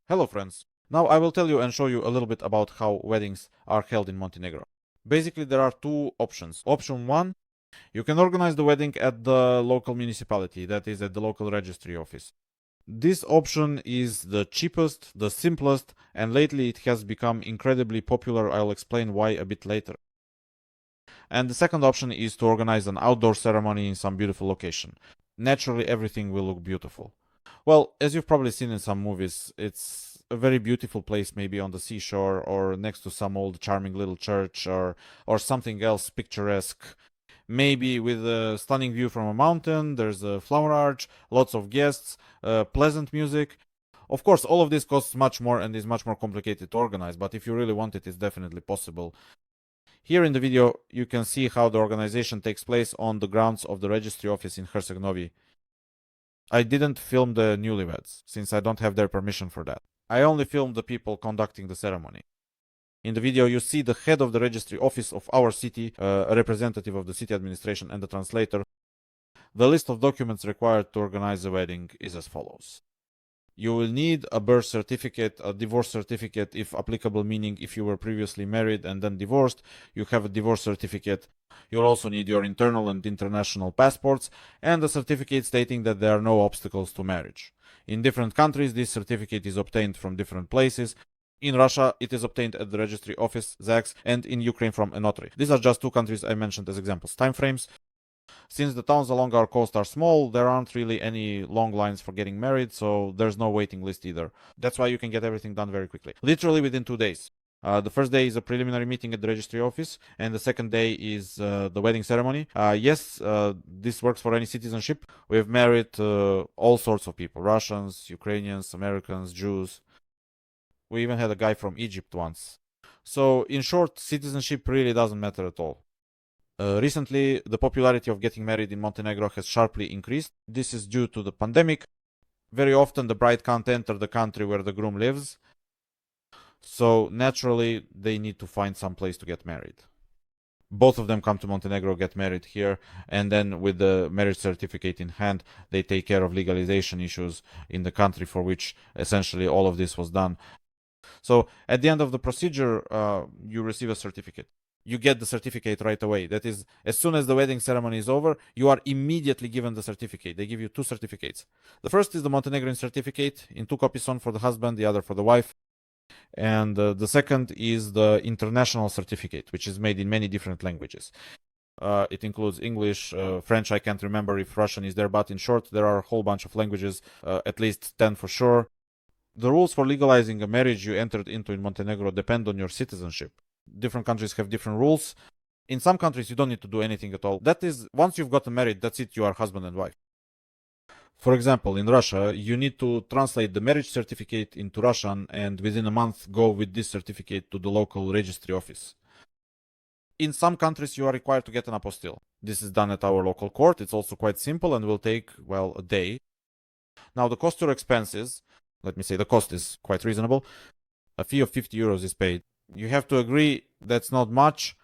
Hello friends! Now I will tell you and show you a little bit about how weddings are held in Montenegro. Basically there are two options. Option 1, you can organize the wedding at the local municipality, that is at the local registry office. This option is the cheapest, the simplest, and lately it has become incredibly popular. I'll explain why a bit later. And the second option is to organize an outdoor ceremony in some beautiful location. Naturally everything will look beautiful. Well, as you've probably seen in some movies, it's a very beautiful place, maybe on the seashore or next to some old charming little church or something else picturesque. Maybe with a stunning view from a mountain, there's a flower arch, lots of guests, pleasant music. Of course, all of this costs much more and is much more complicated to organize, but if you really want it, it's definitely possible. Here in the video, you can see how the organization takes place on the grounds of the registry office in Herceg-Novi. I didn't film the newlyweds, since I don't have their permission for that. I only filmed the people conducting the ceremony. In the video, you see the head of the registry office of our city, a representative of the city administration, and the translator. The list of documents required to organize the wedding is as follows. You will need a birth certificate, a divorce certificate if applicable, meaning if you were previously married and then divorced, you have a divorce certificate. You'll also need your internal and international passports and a certificate stating that there are no obstacles to marriage. In different countries, this certificate is obtained from different places. In Russia, it is obtained at the registry office, ZAGS, and in Ukraine from a notary. These are just two countries I mentioned as examples. Timeframes. Since the towns along our coast are small, there aren't really any long lines for getting married, so there's no waiting list either. That's why you can get everything done very quickly. Literally within 2 days. The first day is a preliminary meeting at the registry office, and the second day is the wedding ceremony. Yes, this works for any citizenship. We've married all sorts of people. Russians, Ukrainians, Americans, Jews. We even had a guy from Egypt once. So, in short, citizenship really doesn't matter at all. Recently, the popularity of getting married in Montenegro has sharply increased. This is due to the pandemic. Very often the bride can't enter the country where the groom lives. So naturally, they need to find some place to get married. Both of them come to Montenegro, get married here, and then with the marriage certificate in hand, they take care of legalization issues in the country for which essentially all of this was done. So at the end of the procedure, you receive a certificate. You get the certificate right away. That is, as soon as the wedding ceremony is over, you are immediately given the certificate. They give you two certificates. The first is the Montenegrin certificate in 2 copies, one for the husband, the other for the wife. And the second is the international certificate, which is made in many different languages. It includes English, French, I can't remember if Russian is there, but in short, there are a whole bunch of languages, at least 10 for sure. The rules for legalizing a marriage you entered into in Montenegro depend on your citizenship. Different countries have different rules. In some countries, you don't need to do anything at all. That is, once you've gotten married, that's it, you are husband and wife. For example, in Russia, you need to translate the marriage certificate into Russian and within a month go with this certificate to the local registry office. In some countries, you are required to get an apostille. This is done at our local court. It's also quite simple and will take, well, a day. Now, the cost or expenses, let me say the cost is quite reasonable. A fee of 50 euros is paid. You have to agree that's not much.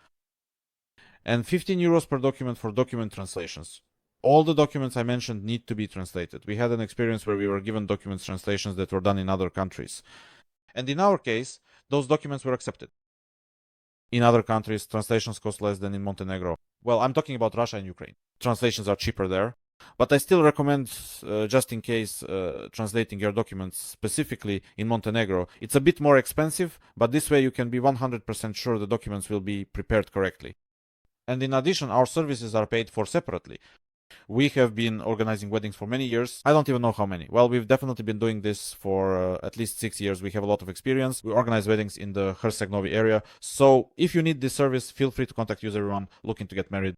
And 15 euros per document for document translations. All the documents I mentioned need to be translated. We had an experience where we were given documents translations that were done in other countries. And in our case, those documents were accepted. In other countries, translations cost less than in Montenegro. Well, I'm talking about Russia and Ukraine. Translations are cheaper there. But I still recommend, just in case, translating your documents specifically in Montenegro. It's a bit more expensive, but this way you can be 100% sure the documents will be prepared correctly. And in addition, our services are paid for separately. We have been organizing weddings for many years. I don't even know how many. Well, we've definitely been doing this for at least 6 years. We have a lot of experience. We organize weddings in the Herceg-Novi area. So if you need this service, feel free to contact user everyone looking to get married.